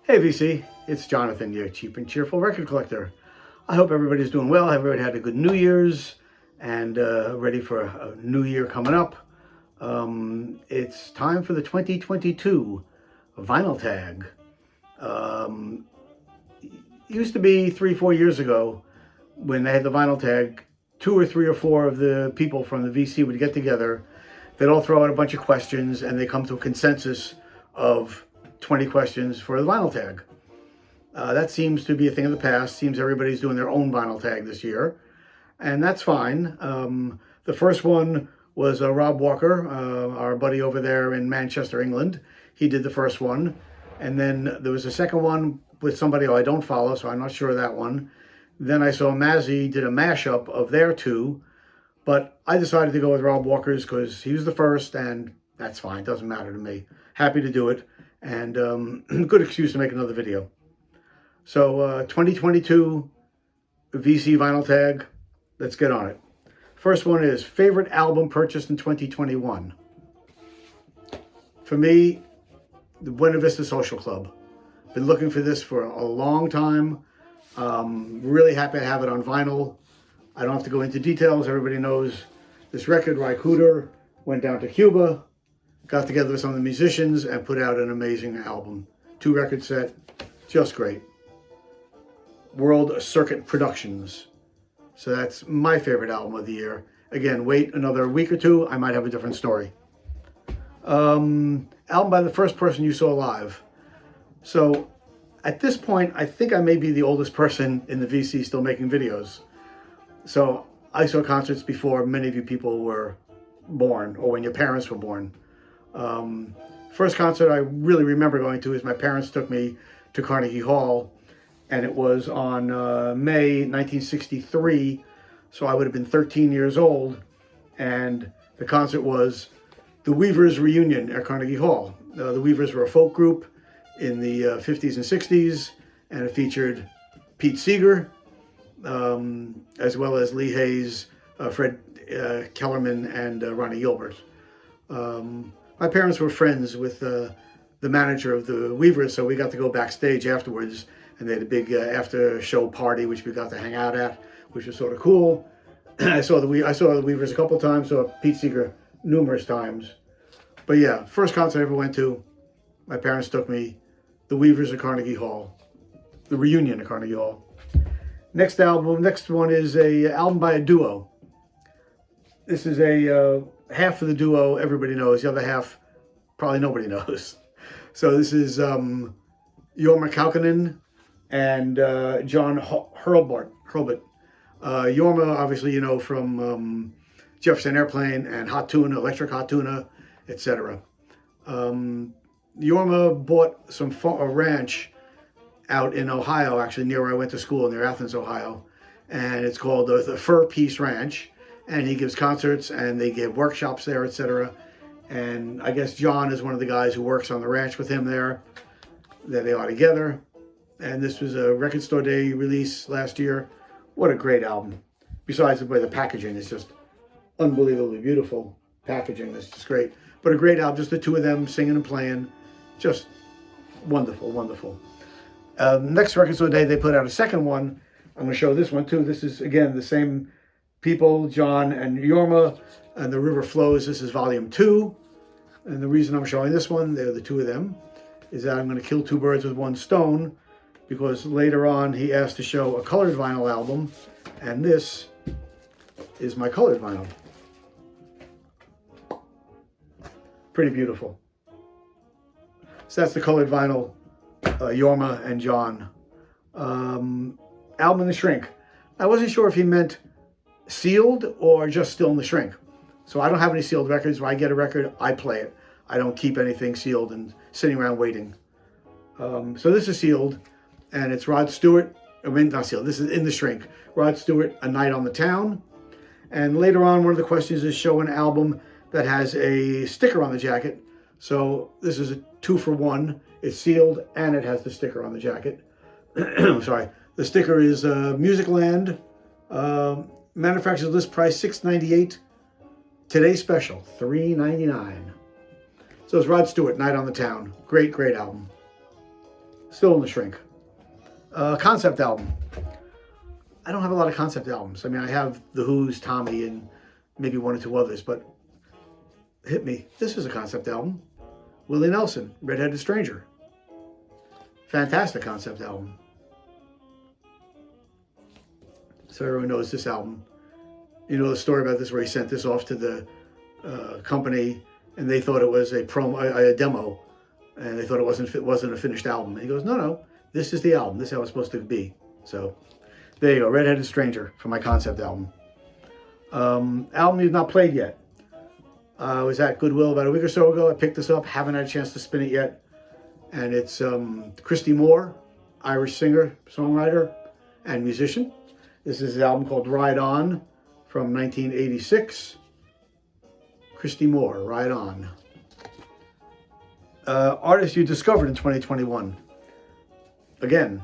Hey VC, it's Jonathan, your cheap and cheerful record collector. I hope everybody's doing well. Everybody had a good New Year's and ready for a new year coming up. It's time for the 2022 vinyl tag. It used to be 3-4 years ago when they had the vinyl tag, 2 or 3 or 4 of the people from the VC would get together. They'd all throw out a bunch of questions and they come to a consensus of 20 questions for the vinyl tag. That seems to be a thing of the past. Seems everybody's doing their own vinyl tag this year, and that's fine. The first one was Rob Walker, our buddy over there in Manchester, England. He did the first one, and then there was a second one with somebody who I don't follow, so I'm not sure of that one. Then I saw Mazzy did a mashup of their two, but I decided to go with Rob Walker's because he was the first, and that's fine. Doesn't matter to me. Happy to do it. And good excuse to make another video. So 2022 VC vinyl tag, let's get on it. First one is favorite album purchased in 2021. For me, the Buena Vista Social Club. Been looking for this for a long time. Really happy to have it on vinyl. I don't have to go into details. Everybody knows this record. Ry Cooder went down to Cuba, got together with some of the musicians and put out an amazing album. 2-record set, just great. World Circuit Productions. So that's my favorite album of the year. Again, wait another week or two, I might have a different story. Album by the first person you saw live. So at this point, I think I may be the oldest person in the VC still making videos. So I saw concerts before many of you people were born, or when your parents were born. First concert I really remember going to is my parents took me to Carnegie Hall, and it was on May 1963, so I would have been 13 years old, and the concert was the Weavers reunion at Carnegie Hall. The Weavers were a folk group in the 50s and 60s, and it featured Pete Seeger, as well as Lee Hayes, Fred Kellerman, and Ronnie Gilbert. My parents were friends with the manager of the Weavers, so we got to go backstage afterwards, and they had a big after-show party, which we got to hang out at, which was sort of cool. I saw the Weavers a couple times, saw Pete Seeger numerous times. But yeah, first concert I ever went to, my parents took me, the Weavers at Carnegie Hall, the reunion at Carnegie Hall. Next one is a album by a duo. This is a half of the duo everybody knows, the other half probably nobody knows. So this is Jorma Kaukonen and John Hurlbut. Jorma, obviously, you know from Jefferson Airplane and Hot Tuna, Electric Hot Tuna, etc. Jorma bought a ranch out in Ohio, actually near where I went to school, near Athens, Ohio, and it's called the Fur Peace Ranch. And he gives concerts and they give workshops there, etc. And I guess John is one of the guys who works on the ranch with him there. That they are together. And this was a Record Store Day release last year. What a great album. Besides the way the packaging is just unbelievably beautiful. Packaging is just great. But a great album, just the two of them singing and playing. Just wonderful, wonderful. Next Record Store Day, they put out a second one. I'm going to show this one too. This is, again, the same people, John and Jorma, and The River Flows. This is volume 2. And the reason I'm showing this one, they're the two of them, is that I'm going to kill 2 birds with 1 stone, because later on he asked to show a colored vinyl album, and this is my colored vinyl. Pretty beautiful. So that's the colored vinyl, Jorma and John. Album in the shrink. I wasn't sure if he meant sealed or just still in the shrink. So I don't have any sealed records. When I get a record, I play it. I don't keep anything sealed and sitting around waiting. So this is sealed, and it's Rod Stewart. I mean, not sealed. This is in the shrink. Rod Stewart, A Night on the Town. And later on, one of the questions is show an album that has a sticker on the jacket. So this is a 2-for-1. It's sealed and it has the sticker on the jacket. Sorry. The sticker is Musicland. Manufacturer's list price $6.98. Today's special $3.99. So it's Rod Stewart, Night on the Town. Great, great album. Still in the shrink. Concept album. I don't have a lot of concept albums. I mean, I have The Who's, Tommy, and maybe one or two others, but hit me. This is a concept album. Willie Nelson, Red-Headed Stranger. Fantastic concept album. So everyone knows this album. You know the story about this where he sent this off to the company and they thought it was a demo, and they thought it wasn't a finished album. And he goes, no, this is the album. This is how it's supposed to be. So there you go, Red-Headed Stranger for my concept album. Album you've not played yet. I was at Goodwill about a week or so ago. I picked this up, haven't had a chance to spin it yet. And it's Christy Moore, Irish singer, songwriter, and musician. This is an album called Ride On from 1986. Christy Moore, Ride On. Artist you discovered in 2021. Again,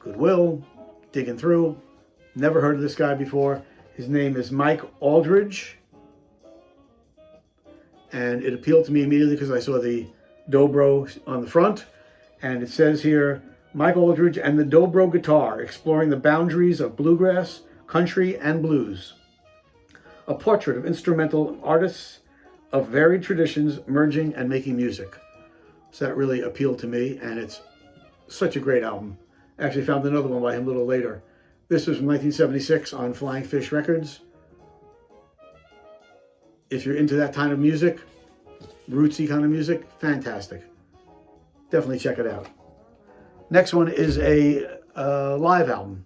Goodwill, digging through. Never heard of this guy before. His name is Mike Aldridge. And it appealed to me immediately because I saw the dobro on the front. And it says here, Mike Aldridge and the dobro guitar, exploring the boundaries of bluegrass, country, and blues. A portrait of instrumental artists of varied traditions merging and making music. So that really appealed to me, and it's such a great album. I actually found another one by him a little later. This was from 1976 on Flying Fish Records. If you're into that kind of music, rootsy kind of music, fantastic. Definitely check it out. Next one is a live album.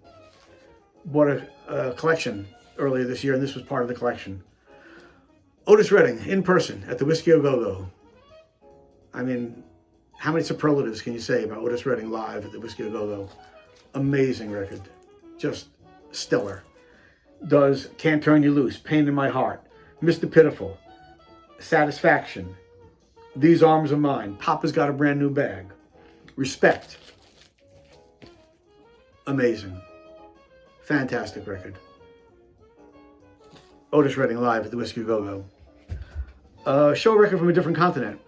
Bought a collection earlier this year, and this was part of the collection. Otis Redding, in person, at the Whiskey A Go-Go. I mean, how many superlatives can you say about Otis Redding live at the Whiskey A Go-Go? Amazing record. Just stellar. Does Can't Turn You Loose, Pain in My Heart, Mr. Pitiful, Satisfaction, These Arms Are Mine, Papa's Got a Brand New Bag, Respect. Amazing. Fantastic record. Otis Redding live at the Whiskey A Go-Go. Show record from a different continent.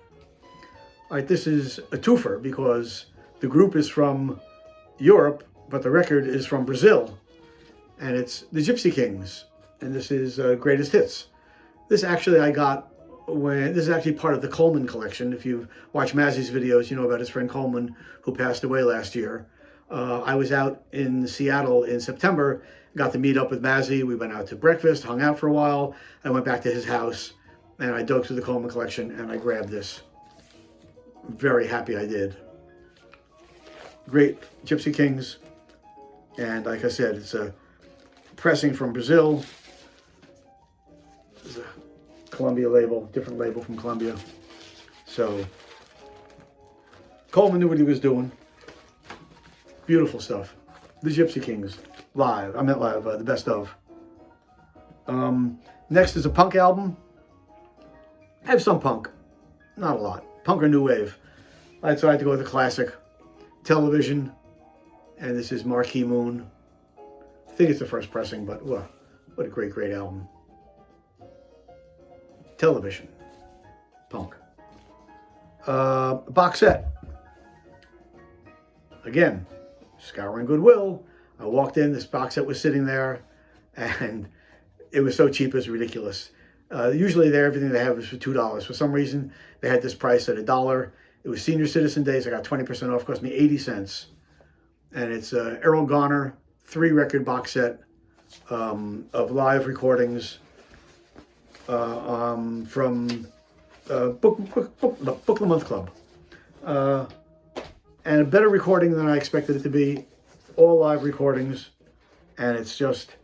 All right, this is a twofer because the group is from Europe, but the record is from Brazil. And it's the Gypsy Kings. And this is Greatest Hits. This actually I got this is actually part of the Coleman collection. If you watch Mazzy's videos, you know about his friend Coleman, who passed away last year. I was out in Seattle in September, got to meet up with Mazzy. We went out to breakfast, hung out for a while. I went back to his house, and I dug through the Coleman collection, and I grabbed this. Very happy I did. Great Gypsy Kings. And like I said, it's a pressing from Brazil. It's a Columbia label, different label from Columbia. So Coleman knew what he was doing. Beautiful stuff. The Gypsy Kings, live. I meant live, the best of. Next is a punk album. I have some punk, not a lot. Punk or new wave. So I had to go with the classic. Television, and this is Marquee Moon. I think it's the first pressing, but what a great album. Television, punk. Box set. Again, scouring Goodwill. I walked in, this box set was sitting there, and it was so cheap, it was ridiculous. Usually everything they have is for $2. For some reason, they had this price at $1. It was Senior Citizen Days. I got 20% off. It cost me 80 cents. And it's Errol Garner 3-record box set of live recordings from Book the Month Club. And a better recording than I expected it to be. All live recordings. And it's just,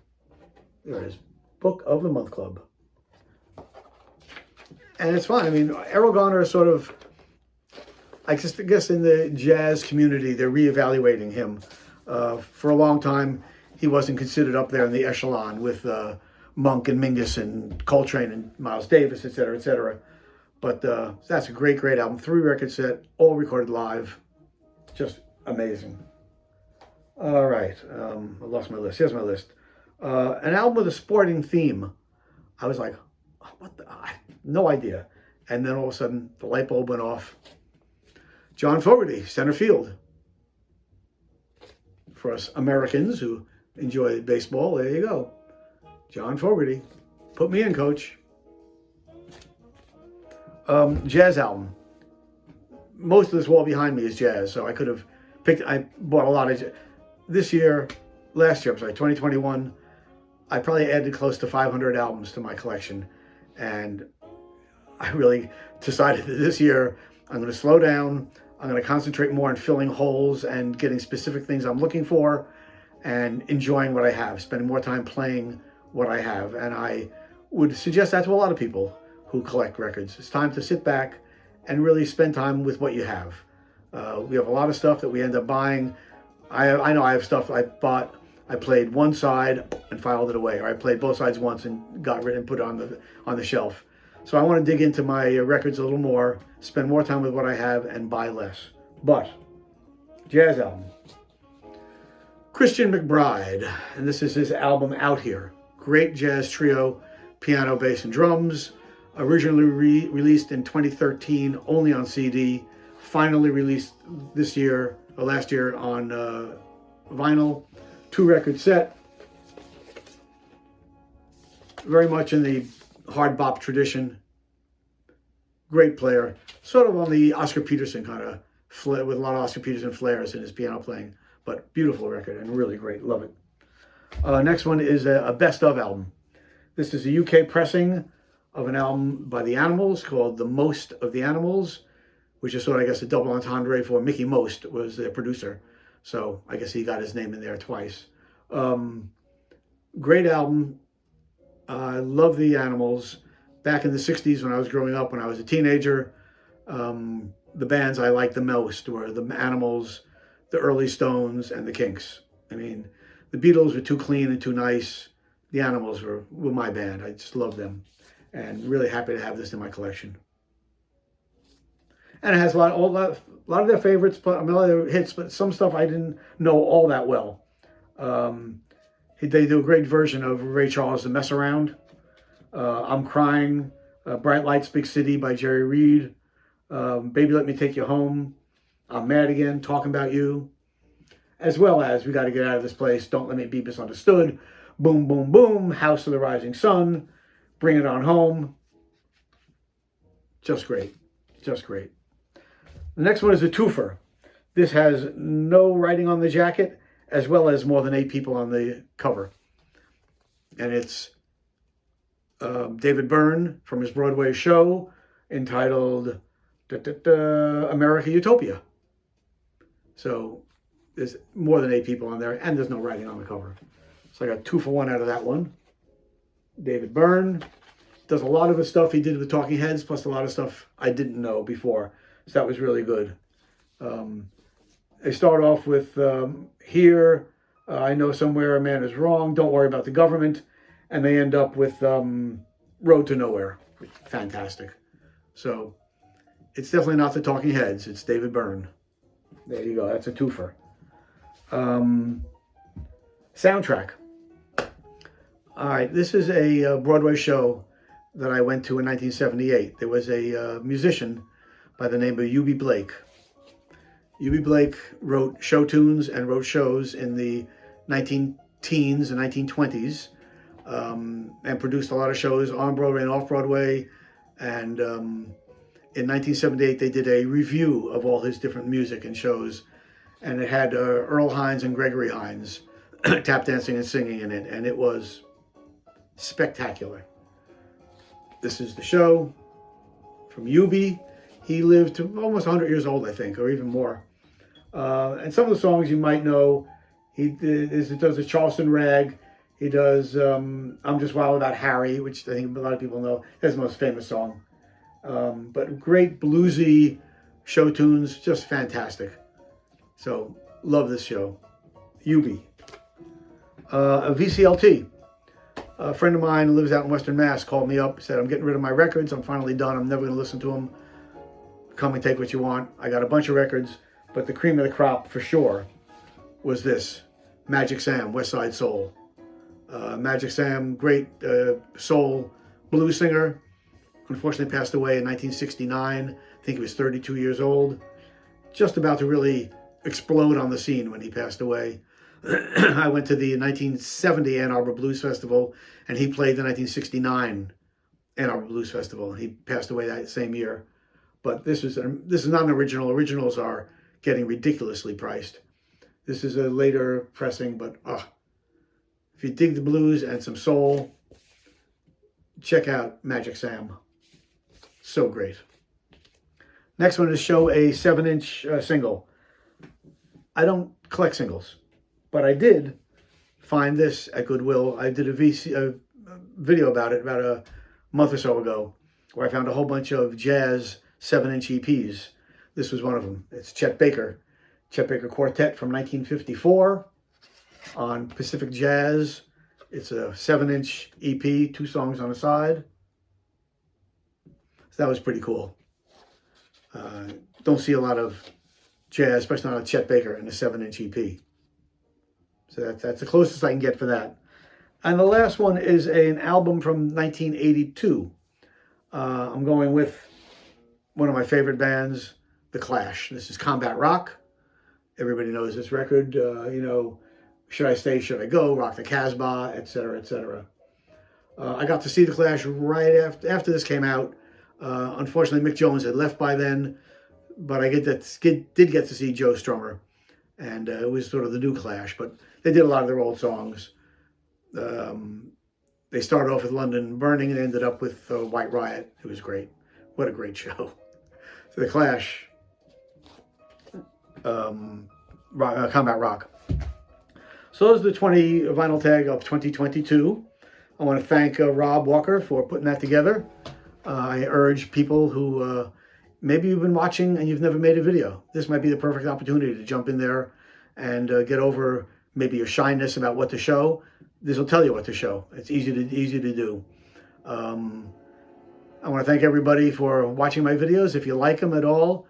there it is, Book of the Month Club. And it's fun. I mean, Errol Garner is sort of, I guess in the jazz community, they're reevaluating him. For a long time, he wasn't considered up there in the echelon with Monk and Mingus and Coltrane and Miles Davis, et cetera, et cetera. But that's a great album. 3-record set, all recorded live. Just amazing. All right. I lost my list. Here's my list. An album with a sporting theme. I was like, what the? I had no idea. And then all of a sudden, the light bulb went off. John Fogerty, Center Field. for us Americans who enjoy baseball, there you go. John Fogerty. Put me in, coach. Jazz album. Most of this wall behind me is jazz, so I could have picked, I bought a lot of, last year, 2021, I probably added close to 500 albums to my collection. And I really decided that this year I'm going to slow down. I'm going to concentrate more on filling holes and getting specific things I'm looking for and enjoying what I have, spending more time playing what I have. And I would suggest that to a lot of people who collect records. It's time to sit back and really spend time with what you have. We have a lot of stuff that we end up buying. I know I have stuff I bought, I played one side and filed it away, or I played both sides once and got rid and put it on the shelf. So I want to dig into my records a little more, spend more time with what I have, and buy less. But, jazz album. Christian McBride, and this is his album Out Here. Great jazz trio, piano, bass, and drums. Originally released in 2013 only on CD. Finally released this year, or last year, on vinyl. 2-record set. Very much in the hard bop tradition. Great player. Sort of on the Oscar Peterson kind of flair, with a lot of Oscar Peterson flares in his piano playing. But beautiful record and really great. Love it. Next one is a best of album. This is a UK pressing of an album by the Animals called The Most of the Animals, which is sort of, I guess, a double entendre for Mickey Most was their producer. So I guess he got his name in there twice. Great album. I love the Animals. Back in the 60s when I was growing up, when I was a teenager, the bands I liked the most were the Animals, the early Stones, and the Kinks. I mean, the Beatles were too clean and too nice. The Animals were my band. I just loved them. And really happy to have this in my collection. And it has a lot of their favorites, but a lot of their hits, but some stuff I didn't know all that well. They do a great version of Ray Charles' The Mess Around. I'm Crying, Bright Lights, Big City by Jerry Reed. Baby Let Me Take You Home. I'm Mad Again, Talking About You. As well as We Gotta Get Out of This Place, Don't Let Me Be Misunderstood, Boom, Boom, Boom, House of the Rising Sun, Bring It On Home. Just great. Just great. The next one is a twofer. This has no writing on the jacket, as well as more than 8 people on the cover. And it's David Byrne from his Broadway show entitled America Utopia. So there's more than 8 people on there, and there's no writing on the cover. So I got 2 for 1 out of that one. David Byrne does a lot of the stuff he did with Talking Heads, plus a lot of stuff I didn't know before. So that was really good. They start off with Here, I Know Somewhere a Man Is Wrong, Don't Worry About the Government, and they end up with Road to Nowhere. Fantastic. So it's definitely not the Talking Heads, it's David Byrne. There you go, that's a twofer. Soundtrack. All right, this is a Broadway show that I went to in 1978. There was a musician by the name of U.B. Blake. U.B. Blake wrote show tunes and wrote shows in the 19-teens and 1920s, and produced a lot of shows on Broadway and off Broadway. And in 1978, they did a review of all his different music and shows, and it had Earl Hines and Gregory Hines tap dancing and singing in it, and it was spectacular. This is the show from Yubi. He lived to almost 100 years old, I think, or even more. And some of the songs you might know, he does a Charleston Rag. He does I'm Just Wild About Harry, which I think a lot of people know. That's the most famous song. But great bluesy show tunes, just fantastic. So, love this show. Yubi. A VCLT. A friend of mine who lives out in Western Mass called me up, said, I'm getting rid of my records. I'm finally done. I'm never going to listen to them. Come and take what you want. I got a bunch of records, but the cream of the crop for sure was this. Magic Sam, West Side Soul. Magic Sam, great soul blues singer. Unfortunately passed away in 1969. I think he was 32 years old. Just about to really explode on the scene when he passed away. I went to the 1970 Ann Arbor Blues Festival, and he played the 1969 Ann Arbor Blues Festival. He passed away that same year. But this is not an original. Originals are getting ridiculously priced. This is a later pressing, but if you dig the blues and some soul, check out Magic Sam. So great. Next one is show a 7-inch single. I don't collect singles, but I did find this at Goodwill. I did a video about it about a month or so ago, where I found a whole bunch of jazz 7-inch EPs. This was one of them. It's Chet Baker Quartet from 1954 on Pacific Jazz. It's a 7-inch EP, 2 songs on the side. So that was pretty cool. Don't see a lot of jazz, especially not a Chet Baker, in a 7-inch EP. So that's the closest I can get for that. And the last one is an album from 1982. I'm going with one of my favorite bands, The Clash. This is Combat Rock. Everybody knows this record. Should I Stay, Should I Go, Rock the Casbah, etc., etc. I got to see The Clash right after this came out. Unfortunately, Mick Jones had left by then, but I did get to see Joe Strummer, and it was sort of the new Clash, but they did a lot of their old songs. They started off with London Burning and ended up with White Riot. It was great. What a great show. So The Clash, Combat Rock. So those are the 20 vinyl tag of 2022. I want to thank Rob Walker for putting that together. I urge people who maybe you've been watching and you've never made a video. This might be the perfect opportunity to jump in there and get over maybe your shyness about what to show. This will tell you what to show. It's easy to do. I want to thank everybody for watching my videos. If you like them at all,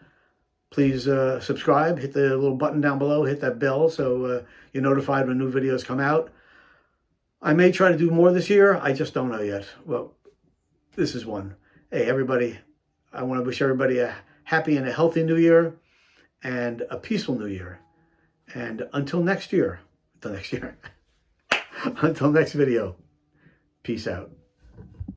please subscribe. Hit the little button down below. Hit that bell so you're notified when new videos come out. I may try to do more this year. I just don't know yet. Well, this is one. Hey, everybody, I want to wish everybody a happy and a healthy new year and a peaceful new year. And until next year, until next video, peace out.